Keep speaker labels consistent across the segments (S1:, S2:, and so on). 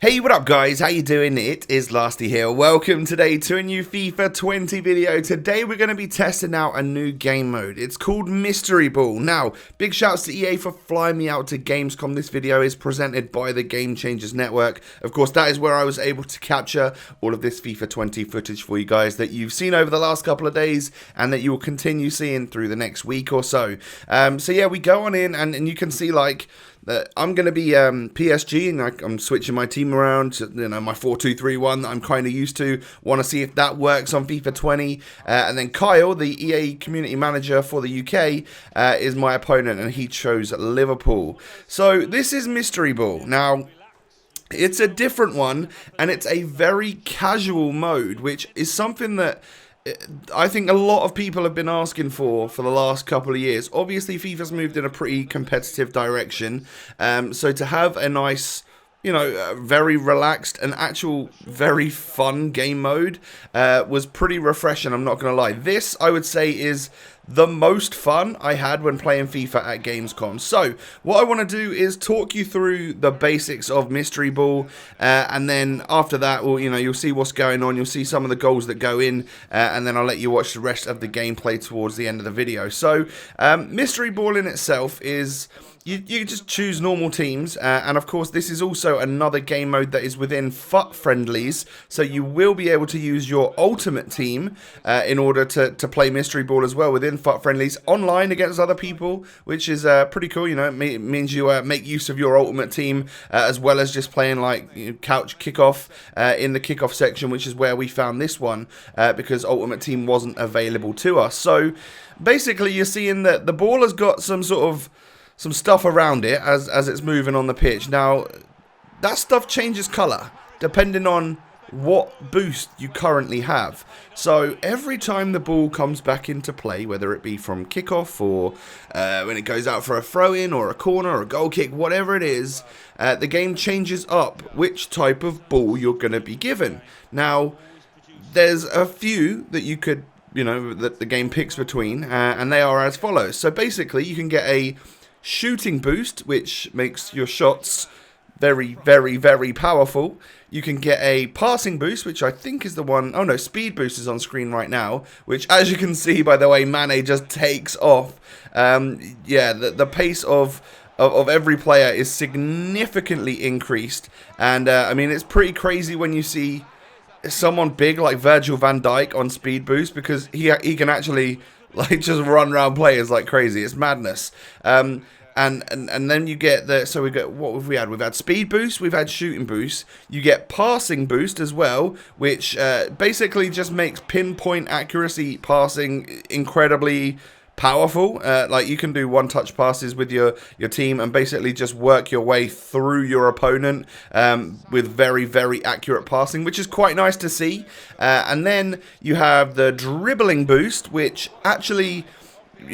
S1: Hey, what up guys, how you doing? It is Lasty here. Welcome today to a new FIFA 20 video. Today we're going to be testing out a new game mode. It's called Mystery Ball. Now, big shouts to EA for flying me out to Gamescom. This video is presented by the Gamechangers network. Of course, that is where I was able to capture all of this FIFA 20 footage for you guys that you've seen over the last couple of days and that you will continue seeing through the next week or so. So yeah, we go on in and you can see like I'm going to be PSG, and I'm switching my team around to, my 4-2-3-1 that I'm kind of used to. Want to see if that works on FIFA 20. And then Kyle, the EA community manager for the UK, is my opponent, and he chose Liverpool. So this is Mystery Ball. Now, it's a different one, and it's a very casual mode, which is something that I think a lot of people have been asking for the last couple of years. Obviously, FIFA's moved in a pretty competitive direction, so to have a nice, very relaxed and actual very fun game mode was pretty refreshing, I'm not going to lie. This, I would say, is the most fun I had when playing FIFA at Gamescom. So, what I want to do is talk you through the basics of Mystery Ball, and then after that, well, you'll see what's going on, you'll see some of the goals that go in, and then I'll let you watch the rest of the gameplay towards the end of the video. So, Mystery Ball in itself is... You just choose normal teams, and of course this is also another game mode that is within FUT friendlies, so you will be able to use your ultimate team in order to play Mystery Ball as well within FUT friendlies, online against other people, which is pretty cool. It means you make use of your ultimate team as well as just playing like couch kickoff in the kickoff section, which is where we found this one because ultimate team wasn't available to us. So basically you're seeing that the ball has got some stuff around it as it's moving on the pitch. Now, that stuff changes colour depending on what boost you currently have. So every time the ball comes back into play, whether it be from kickoff or when it goes out for a throw-in or a corner or a goal kick, whatever it is, the game changes up which type of ball you're going to be given. Now, there's a few that you could, that the game picks between, and they are as follows. So basically, you can get a shooting boost, which makes your shots very, very, very powerful. You can get a passing boost, which I think is the one... Oh no, speed boost is on screen right now, which, as you can see, by the way, Mane just takes off. Yeah, the pace of every player is significantly increased. And, I mean, it's pretty crazy when you see someone big like Virgil van Dijk on speed boost, because he can actually... just run around players like crazy. It's madness. And then you get the... So we got... What have we had? We've had speed boost. We've had shooting boost. You get passing boost as well, which basically just makes pinpoint accuracy passing incredibly powerful. Like you can do one-touch passes with your team and basically just work your way through your opponent with very, very accurate passing, which is quite nice to see. And then you have the dribbling boost, which actually,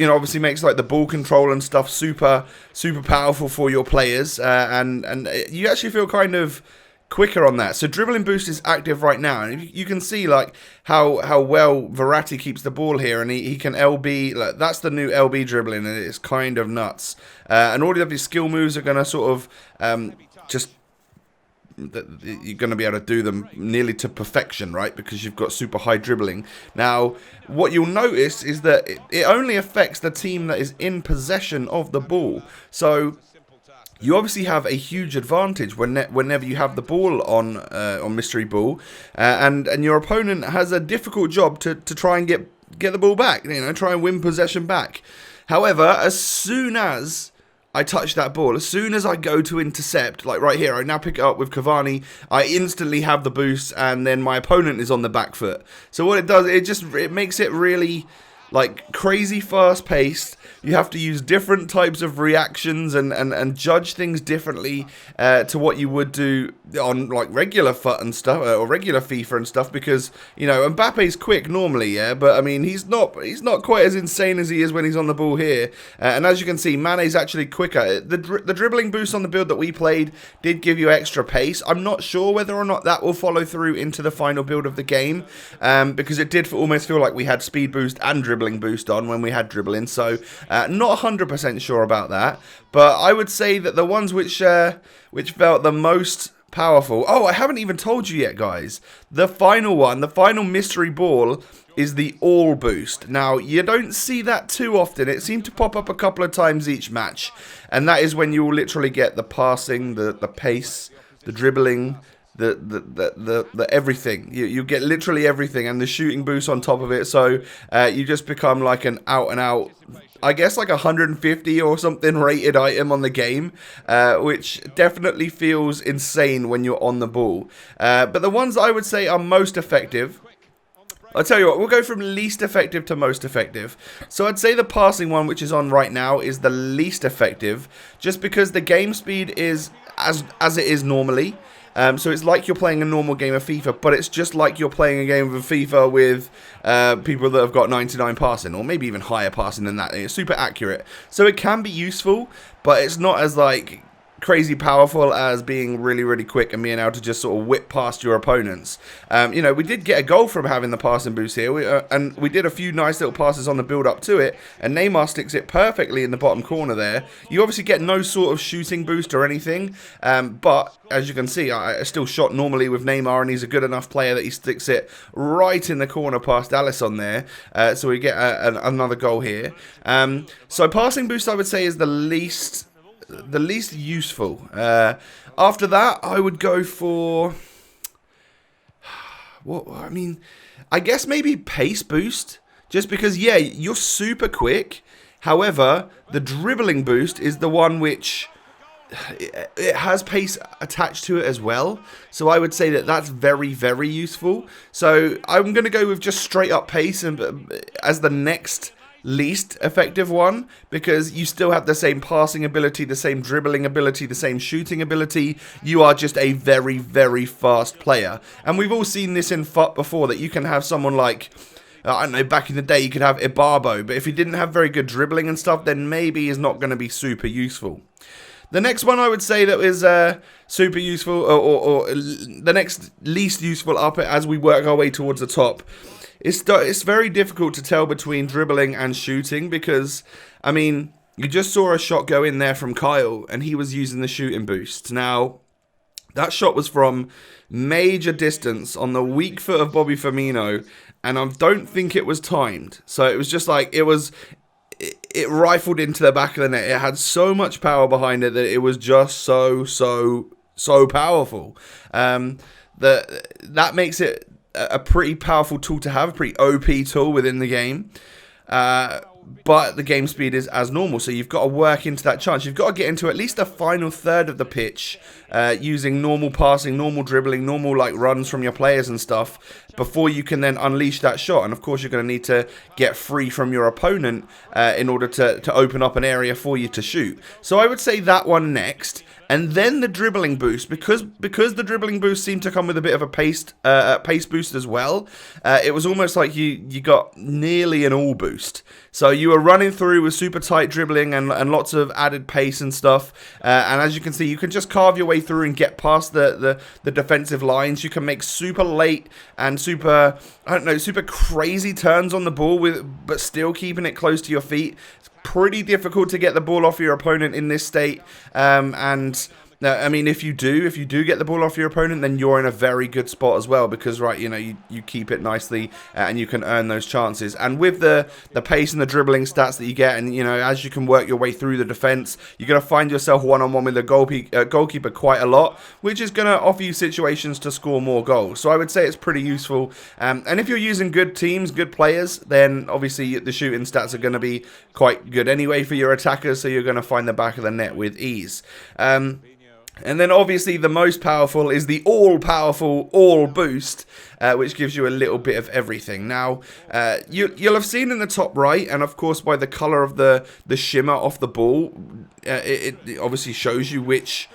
S1: obviously makes like the ball control and stuff super, super powerful for your players. And you actually feel kind of quicker on that. So dribbling boost is active right now, and you can see like how well Verratti keeps the ball here, and he can LB. Like, that's the new LB dribbling, and it's kind of nuts. And all of these skill moves are going to sort of you're going to be able to do them nearly to perfection, right? Because you've got super high dribbling. Now, what you'll notice is that it only affects the team that is in possession of the ball. So you obviously have a huge advantage whenever you have the ball on Mystery Ball, and your opponent has a difficult job to try and get the ball back. Try and win possession back. However, as soon as I touch that ball, as soon as I go to intercept, like right here, I now pick it up with Cavani, I instantly have the boost, and then my opponent is on the back foot. So what it does, it makes it really like crazy fast paced. You have to use different types of reactions and judge things differently to what you would do on like regular FUT and stuff, or regular FIFA and stuff, because Mbappe's quick normally, yeah, but I mean he's not quite as insane as he is when he's on the ball here. And as you can see, Mane's actually quicker. The dribbling boost on the build that we played did give you extra pace. I'm not sure whether or not that will follow through into the final build of the game, because it did almost feel like we had speed boost and dribbling boost on when we had dribbling. So not 100% sure about that, but I would say that the ones which felt the most powerful. Oh, I haven't even told you yet, guys. The final one, the final mystery ball, is the all boost. Now, you don't see that too often. It seemed to pop up a couple of times each match. And that is when you will literally get the passing, the pace, the dribbling, the everything. You get literally everything, and the shooting boost on top of it. So you just become like an out and out, I guess like 150 or something rated item on the game, which definitely feels insane when you're on the ball. But the ones I would say are most effective, I'll tell you what, we'll go from least effective to most effective. So I'd say the passing one, which is on right now, is the least effective, just because the game speed is as it is normally. So it's like you're playing a normal game of FIFA, but it's just like you're playing a game of FIFA with people that have got 99 passing, or maybe even higher passing than that. It's super accurate. So it can be useful, but it's not as like crazy powerful as being really, really quick and being able to just sort of whip past your opponents. You know, we did get a goal from having the passing boost here, and we did a few nice little passes on the build up to it, and Neymar sticks it perfectly in the bottom corner there. You obviously get no sort of shooting boost or anything, but as you can see, I still shot normally with Neymar, and he's a good enough player that he sticks it right in the corner past Alisson there, so we get another goal here. So passing boost, I would say, is the least useful. After that, I would go for I guess maybe pace boost, just because, yeah, you're super quick. However, the dribbling boost is the one which it has pace attached to it as well. So I would say that that's very, very useful. So I'm going to go with just straight up pace and as the next least effective one, because you still have the same passing ability, the same dribbling ability, the same shooting ability. You are just a very, very fast player. And we've all seen this in FUT before, that you can have someone like, I don't know, back in the day you could have Ibarbo, but if he didn't have very good dribbling and stuff, then maybe he's not going to be super useful. The next one I would say that is super useful, or the next least useful up as we work our way towards the top. It's very difficult to tell between dribbling and shooting, because, I mean, you just saw a shot go in there from Kyle, and he was using the shooting boost. Now, that shot was from major distance on the weak foot of Bobby Firmino, and I don't think it was timed. So it was just like, it rifled into the back of the net. It had so much power behind it that it was just so powerful. That makes it a pretty powerful tool to have, a pretty OP tool within the game. But the game speed is as normal, so you've got to work into that chance. You've got to get into at least the final third of the pitch using normal passing, normal dribbling, normal like runs from your players and stuff before you can then unleash that shot. And of course you're going to need to get free from your opponent in order to open up an area for you to shoot. So I would say that one next. And then the dribbling boost, because the dribbling boost seemed to come with a bit of a pace boost as well. It was almost like you got nearly an all boost. So you were running through with super tight dribbling and lots of added pace and stuff. And as you can see, you can just carve your way through and get past the defensive lines. You can make super late and super crazy turns on the ball but still keeping it close to your feet. Pretty difficult to get the ball off your opponent in this state, and I mean, if you do get the ball off your opponent, then you're in a very good spot as well, because right, you know, you keep it nicely and you can earn those chances. And with the pace and the dribbling stats that you get, and you know, as you can work your way through the defense, you're going to find yourself one-on-one with the goalkeeper quite a lot, which is going to offer you situations to score more goals. So I would say it's pretty useful. And if you're using good teams, good players, then obviously the shooting stats are going to be quite good anyway for your attackers, so you're going to find the back of the net with ease. And then obviously the most powerful is the all-powerful all boost, which gives you a little bit of everything. Now, you'll have seen in the top right, and of course by the colour of the shimmer off the ball, it obviously shows you which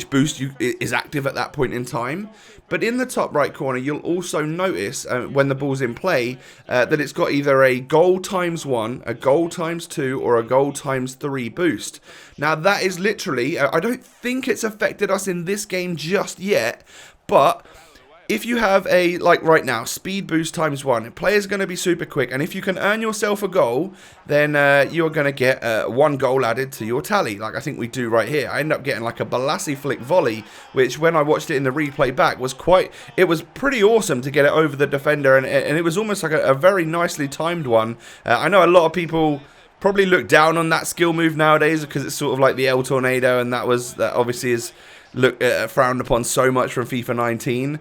S1: boost is active at that point in time. But in the top right corner, you'll also notice when the ball's in play that it's got either a goal ×1, a goal ×2, or a goal ×3 boost. Now that is literally, I don't think it's affected us in this game just yet, but if you have a, like right now, speed boost ×1, player's going to be super quick, and if you can earn yourself a goal, then you're going to get 1 goal added to your tally, like I think we do right here. I end up getting like a Balassi flick volley, which when I watched it in the replay back was it was pretty awesome to get it over the defender, and it was almost like a very nicely timed one. I know a lot of people probably look down on that skill move nowadays because it's sort of like the El Tornado, and that obviously is frowned upon so much from FIFA 19.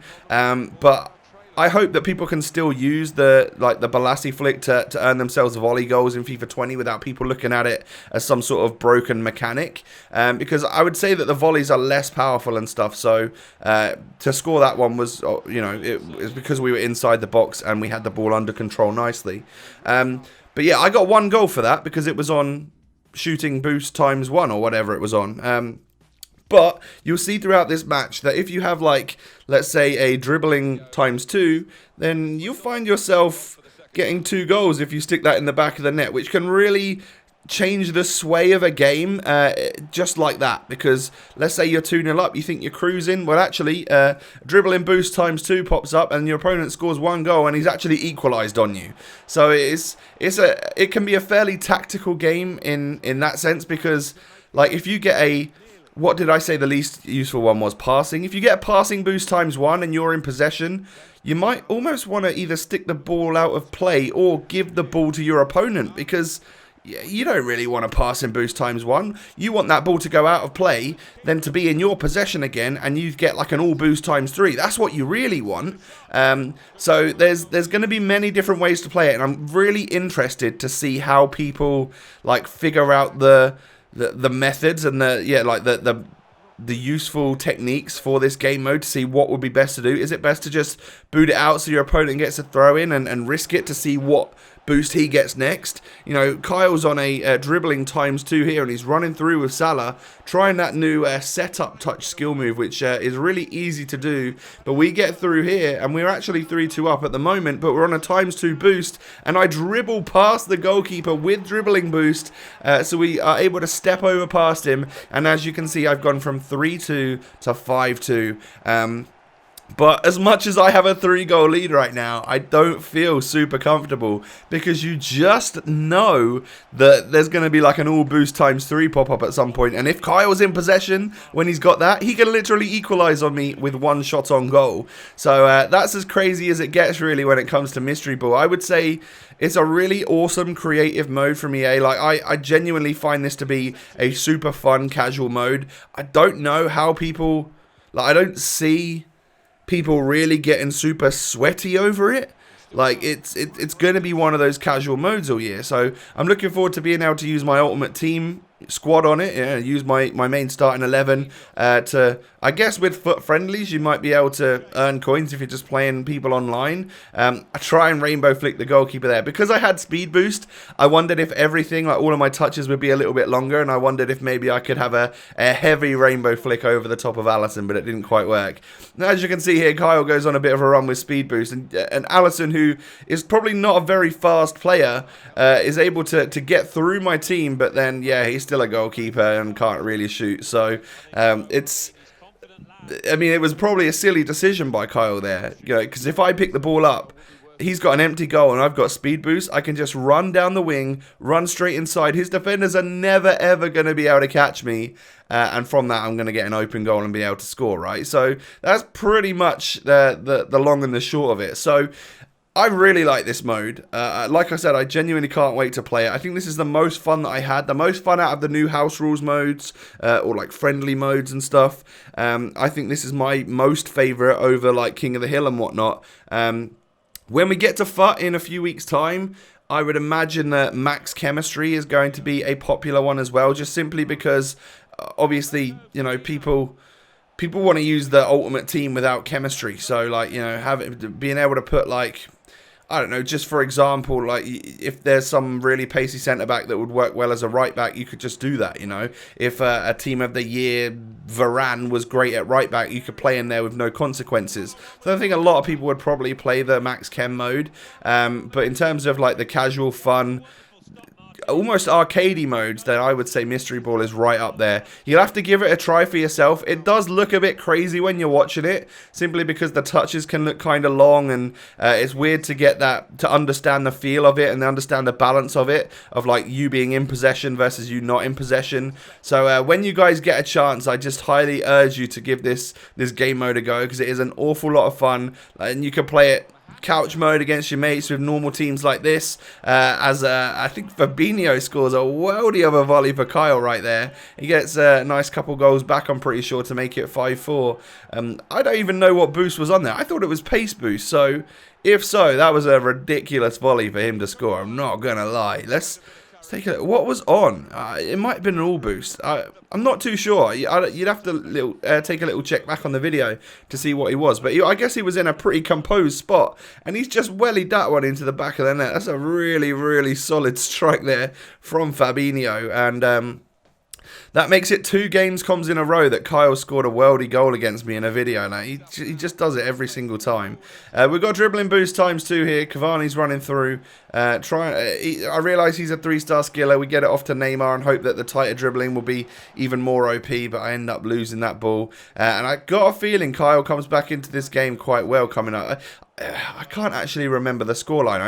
S1: But I hope that people can still use the Balassi flick to earn themselves volley goals in FIFA 20 without people looking at it as some sort of broken mechanic. Because I would say that the volleys are less powerful and stuff. So to score that one was, it was because we were inside the box and we had the ball under control nicely. But yeah, I got 1 goal for that because it was on shooting boost ×1 or whatever it was on. But you'll see throughout this match that if you have, like, let's say a dribbling ×2, then you'll find yourself getting 2 goals if you stick that in the back of the net, which can really change the sway of a game just like that. Because let's say you're 2-0 up, you think you're cruising. Well, actually, dribbling boost ×2 pops up and your opponent scores 1 goal and he's actually equalised on you. So it can be a fairly tactical game in that sense, because like if you get what did I say the least useful one was? Passing. If you get a passing boost ×1 and you're in possession, you might almost want to either stick the ball out of play or give the ball to your opponent, because you don't really want a passing boost ×1. You want that ball to go out of play, then to be in your possession again, and you get like an all boost ×3. That's what you really want. So there's going to be many different ways to play it, and I'm really interested to see how people like figure out the methods and the useful techniques for this game mode, to see what would be best to do. Is it best to just boot it out so your opponent gets a throw in and risk it to see what boost he gets next? You know, Kyle's on a dribbling ×2 here, and he's running through with Salah, trying that new setup touch skill move, which is really easy to do. But we get through here, and we're actually 3-2 up at the moment, but we're on a ×2 boost, and I dribble past the goalkeeper with dribbling boost, so we are able to step over past him, and as you can see, I've gone from 3-2 to 5-2. But as much as I have a 3-goal lead right now, I don't feel super comfortable, because you just know that there's going to be like an all boost ×3 pop up at some point. And if Kyle's in possession when he's got that, he can literally equalise on me with 1 shot on goal. So that's as crazy as it gets really when it comes to Mystery Ball. I would say it's a really awesome creative mode from EA. Like I genuinely find this to be a super fun casual mode. I don't know how people, I don't see people really getting super sweaty over it. Like it's going to be one of those casual modes all year. So I'm looking forward to being able to use my ultimate team squad on it. Yeah, use my main starting 11 to, I guess with foot friendlies you might be able to earn coins if you're just playing people online. I try and rainbow flick the goalkeeper there. Because I had speed boost, I wondered if everything, like all of my touches, would be a little bit longer, and I wondered if maybe I could have a heavy rainbow flick over the top of Alisson, but it didn't quite work. Now, as you can see here, Kyle goes on a bit of a run with speed boost, and Alisson, who is probably not a very fast player, is able to get through my team, but then yeah, he's still a goalkeeper and can't really shoot. So it was probably a silly decision by Kyle there, because if I pick the ball up, he's got an empty goal and I've got speed boost, I can just run down the wing, run straight inside. His defenders are never ever going to be able to catch me, and from that I'm going to get an open goal and be able to score, right? So that's pretty much the long and the short of it. So I really like this mode. Like I said, I genuinely can't wait to play it. I think this is the most fun that I had. The most fun out of the new house rules modes, or like friendly modes and stuff. I think this is my most favourite over like King of the Hill and whatnot. When we get to FUT in a few weeks' time, I would imagine that Max Chemistry is going to be a popular one as well. Just simply because, obviously, people want to use the ultimate team without chemistry. So, like, being able to put, like, I don't know, just for example, like, if there's some really pacey centre-back that would work well as a right-back, you could just do that, If a team of the year, Varane, was great at right-back, you could play him there with no consequences. So I think a lot of people would probably play the Max Chem mode. But in terms of, like, the casual fun, almost arcadey modes, then I would say Mystery Ball is right up there. You'll have to give it a try for yourself. It does look a bit crazy when you're watching it, simply because the touches can look kind of long, and it's weird to get that, to understand the feel of it and understand the balance of it, of like you being in possession versus you not in possession. So when you guys get a chance, I just highly urge you to give this game mode a go, because it is an awful lot of fun, and you can play it couch mode against your mates with normal teams like this. I think Fabinho scores a worldie of a volley for Kyle right there. He gets a nice couple goals back, I'm pretty sure, to make it 5-4. I don't even know what boost was on there. I thought it was pace boost, so if so, that was a ridiculous volley for him to score. I'm not gonna lie. Let's take a look. What was on? It might have been an all boost. I'm not too sure. You'd have to take a little check back on the video to see what he was. But I guess he was in a pretty composed spot, and he's just wellied that one into the back of the net. That's a really, really solid strike there from Fabinho. And that makes it 2 Gamescoms in a row that Kyle scored a worldie goal against me in a video. Now, he just does it every single time. We've got dribbling boost ×2 here. Cavani's running through. I realise he's a 3-star skiller. We get it off to Neymar and hope that the tighter dribbling will be even more OP, but I end up losing that ball. And I got a feeling Kyle comes back into this game quite well coming up. I can't actually remember the scoreline.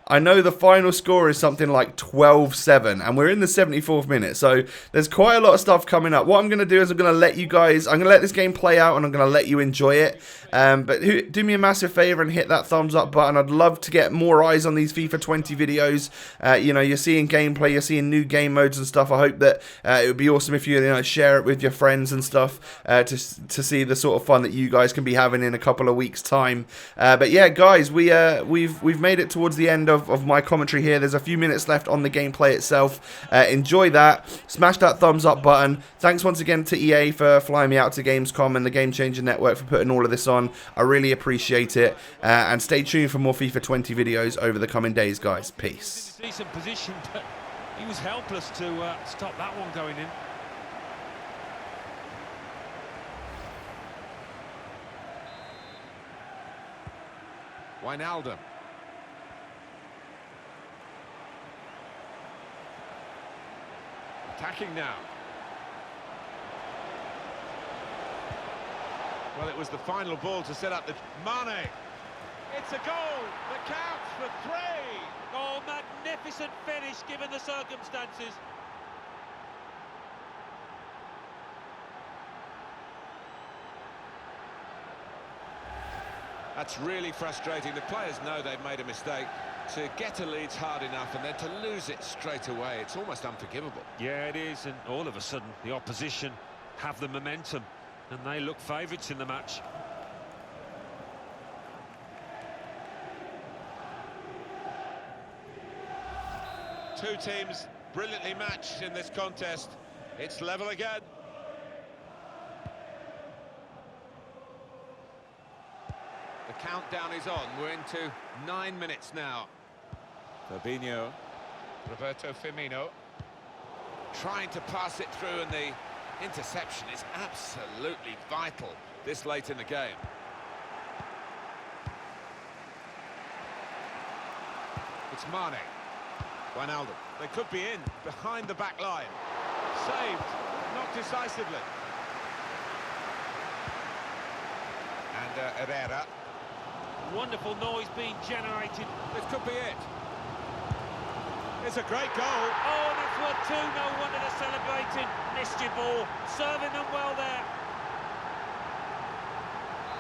S1: I know the final score is something like 12-7, and we're in the 74th minute, so there's quite a lot of stuff coming up. What I'm going to do is I'm going to let this game play out, and I'm going to let you enjoy it. But do me a massive favour and hit that thumbs up button. I'd love to get more eyes on these FIFA 20 videos. You're seeing gameplay, you're seeing new game modes and stuff. I hope that it would be awesome if you share it with your friends and stuff to see the sort of fun that you guys can be having in a couple of weeks' time. But yeah, guys, we've made it towards the end of my commentary here. There's a few minutes left on the gameplay itself. Enjoy that. Smash that thumbs up button. Thanks once again to EA for flying me out to Gamescom and the Game Changer Network for putting all of this on. I really appreciate it. And stay tuned for more FIFA 20 videos over the coming days, guys. Peace.
S2: Decent position, but he was helpless to stop that one going in.
S3: Wijnaldum. Attacking now. Well, it was the final ball to set up the... Mane! It's a goal that counts for 3!
S2: Oh, magnificent finish given the circumstances.
S3: That's really frustrating. The players know they've made a mistake. To get a lead's hard enough, and then to lose it straight away, it's almost unforgivable.
S2: Yeah, it is, and all of a sudden the opposition have the momentum, and they look favourites in the match.
S3: Two teams brilliantly matched in this contest. It's level again. The countdown is on. We're into 9 minutes now. Fabinho, Roberto Firmino, trying to pass it through, and the interception is absolutely vital this late in the game. It's Mane. Wijnaldum. They could be in behind the back line. Saved, not decisively. And Herrera.
S2: Wonderful noise being generated.
S3: This could be it. It's a great goal.
S2: Oh, and that's worth 2. No wonder they're celebrating. Missed your ball. Serving them well there.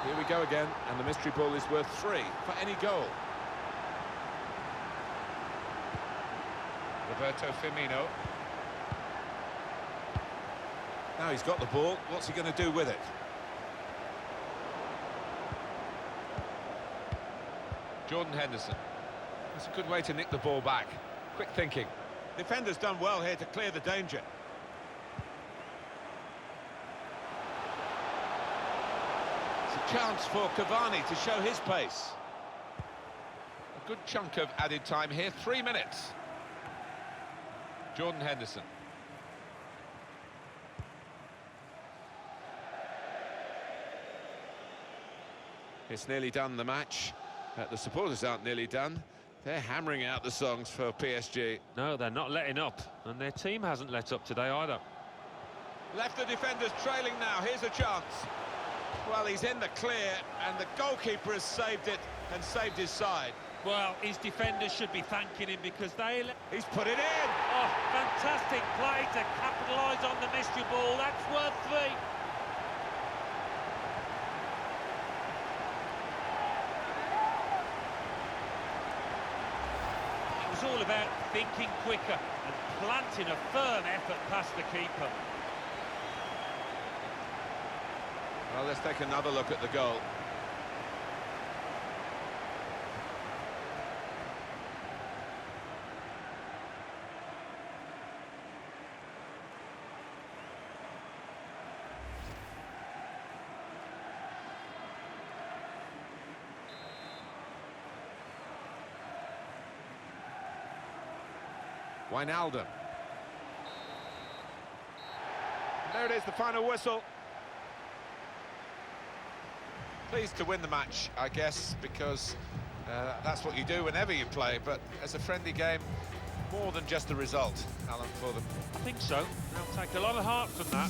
S3: Here we go again, and the mystery ball is worth 3 for any goal. Roberto Firmino. Now he's got the ball. What's he going to do with it? Jordan Henderson. That's a good way to nick the ball back. Quick thinking. Defender's done well here to clear the danger. It's a chance for Cavani to show his pace. A good chunk of added time here, 3 minutes. Jordan Henderson. It's nearly done, the match. The supporters aren't nearly done. They're hammering out the songs for PSG.
S2: No, they're not letting up, and their team hasn't let up today either.
S3: Left the defenders trailing now. Here's a chance. Well, he's in the clear, and the goalkeeper has saved it and saved his side.
S2: Well, his defenders should be thanking him because
S3: He's put it in!
S2: Oh, fantastic play to capitalise on the mystery ball. That's worth 3. It was all about thinking quicker and planting a firm effort past the keeper.
S3: Well, let's take another look at the goal. Wijnaldum. There it is, the final whistle. Pleased to win the match, I guess, because that's what you do whenever you play, but as a friendly game, more than just a result, Alan, for them.
S2: I think so. They'll take a lot of heart from that.